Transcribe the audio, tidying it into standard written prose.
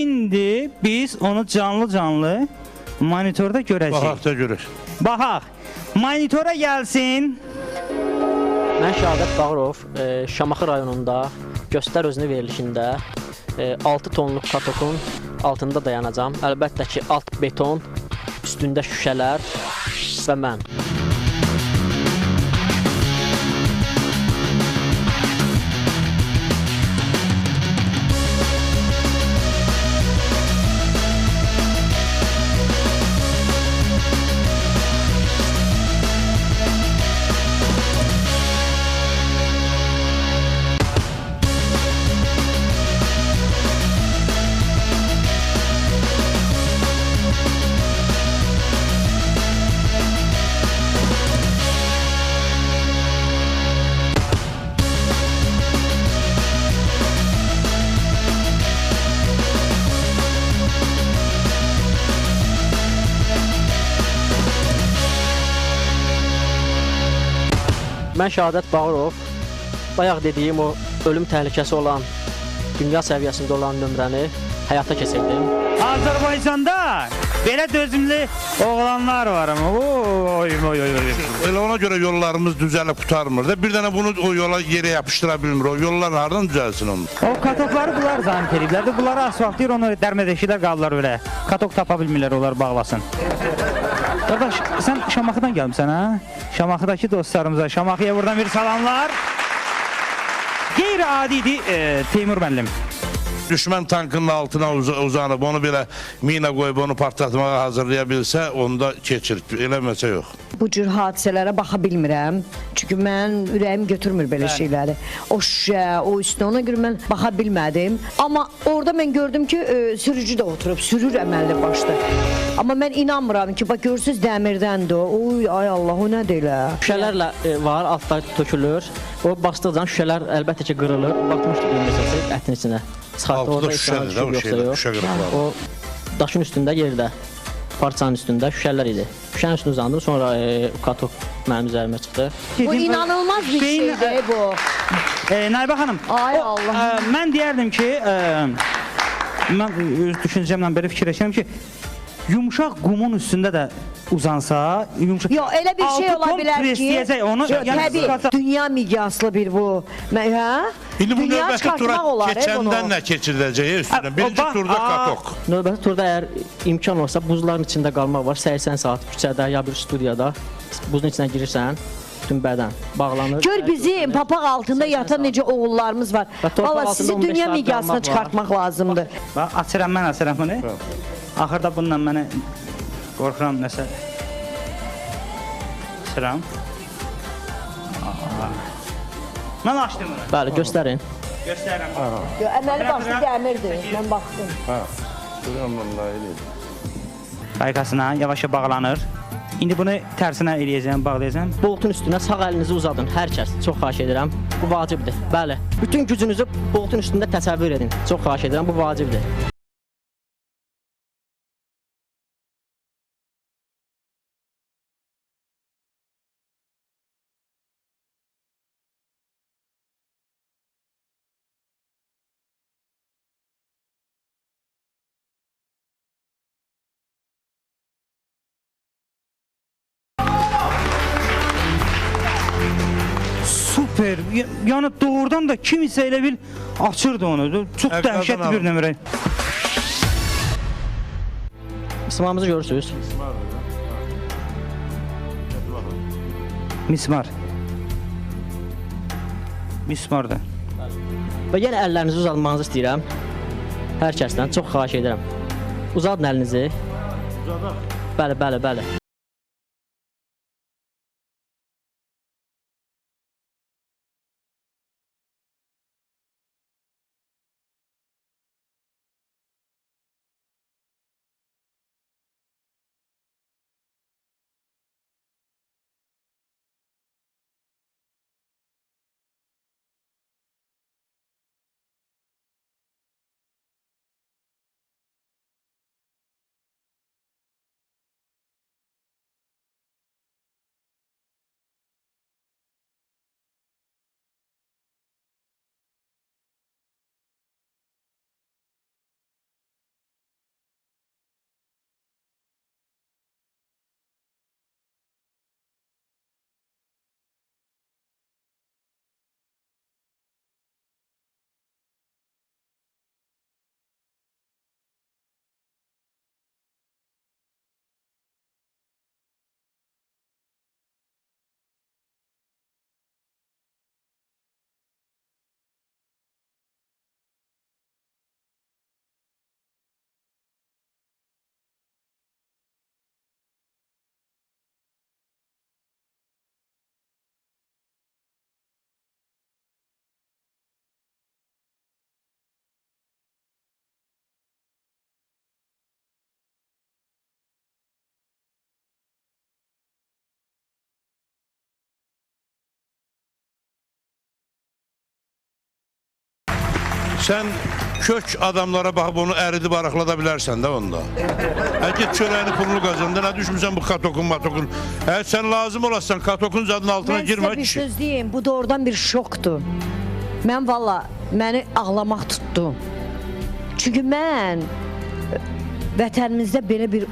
İndi biz onu canlı monitorda görəcəyik. Baxaq da görək. Baxaq. Monitora gəlsin. Mən Şəhadət Bağırov, Şamaxı rayonunda Göstər özünü verilişində 6 tonluq katokun altında dayanacağam. Əlbəttə ki, alt beton, üstündə şüşələr və mən. Mən Şəhadət Bağırov, bayaq dediyim o ölüm təhlükəsi olan, dünya səviyyəsində olan nömrəni həyata keçirdim. Azərbaycanda belə dözümlü oğlanlar var ama. Elə ona görə yollarımız düzəlib qutarmır da. Bir dənə bunu o yola yerə yapışdıra bilmir. O yollar hardan düzəlsin onu? O katokları bunlar zahim teriblər də. Bunları asfaltlayır, onu dərmədeşiklər qaldılar belə. Katok tapa bilmirlər, onlar bağlasın. Qardaş, sən Şamaxıdan gəlmişsən, ha? Şamaxıdakı dostlarımıza, Şamaxıya buradan bir salamlar. Qeyri-adidir Teymur müəllim. Düşmən tankının altına uzanıb, onu belə mina qoyub, onu partlatmağa hazırlaya bilsə, onda keçir. Eləməsə yox. Bu cür hadisələrə baxa bilmirəm. Çünki mən ürəyim götürmür belə şeyləri. O şüşə, o üstünə, ona görə mən baxa bilmədim. Amma orada mən gördüm ki, sürücü də oturub, sürür əməlli başlı. Amma mən inanmıram ki, bax görürsünüz dəmirdəndir o. Oy, ay Allah, o nədir elə? Şüşələrlə var, altda tökülür. O basdıqca şüşələr əlbəttə ki, qırılır. Batmışdır bir məsələsi ətin içinə. Altıda şüşədir də o şeylər, şüşə qırıqlar. O daşın üstündə yerdə, parçanın üstündə şüşələr idi. Şüşənin üstünə uzandım, sonra katok mənim üzərimə çıxdı. Bu inanılmaz bir şeydir bu. Naibə xanım, Ay Allah. Mən deyərdim ki, mən öz düşüncəmlə belə fikirləşirəm ki, yumuşaq qumun üstündə də uzansa, yumuşaq... Yox, elə bir şey ola bilər ki, onu, təbii, dünya miqyaslı bir bu, hə? İndi bu Dünya növbəti tura çıxartmaq olar, keçəndən nə keçiriləcək üstünə? Birinci turda katok. Növbəti turda əgər imkan olsa, buzların içində qalmaq var, 80 saat küçədə ya bir studiyada, buzun içinə girirsən, bütün bədən bağlanır. Gör bizim papaq altında yatan necə oğullarımız var. Valla sizi dünya miqyasına çıxartmaq lazımdır. Bax, açıram bunu. Axırda bununla mənə qorxuram nəsə. Açıram. Mən açdım bunu. Bəli, göstərin. Göstərirəm. Əməli başlı dəmirdir, mən baxdım. Qaykasına yavaşca bağlanır. İndi bunu tərsinə eləyəcəm, bağlayacam. Boltun üstünə sağ əlinizi uzadın, hər kəs. Çox xahiş edirəm. Bu vacibdir. Bəli. Bütün gücünüzü boltun üstündə təsəvvür edin. Çox xahiş edirəm, bu vacibdir. Super. Yəni doğrudan da kimisə elə bil açırdı onu. Çox dəhşətli bir nömrə. Mismarımızı görürsünüz. Mismar. Mismardır. Və yenə əllərinizi uzatmanızı istəyirəm. Hər kəsdən çox xahiş edirəm. Uzadın əlinizi. Uzadaq. Bəli. Sən kök adamlara baxıb onu əridib arıqlada bilərsən də onda. Get çörəyini pulunu qazandı, nə düşmüsən bu katokun. Sən lazım olasan katokun zadının altına Mən girmə sizə bir kişi. söz deyim, bu doğrudan bir şokdur. Mən valla, məni ağlamaq tutdu. Çünki mən vətənimizdə belə bir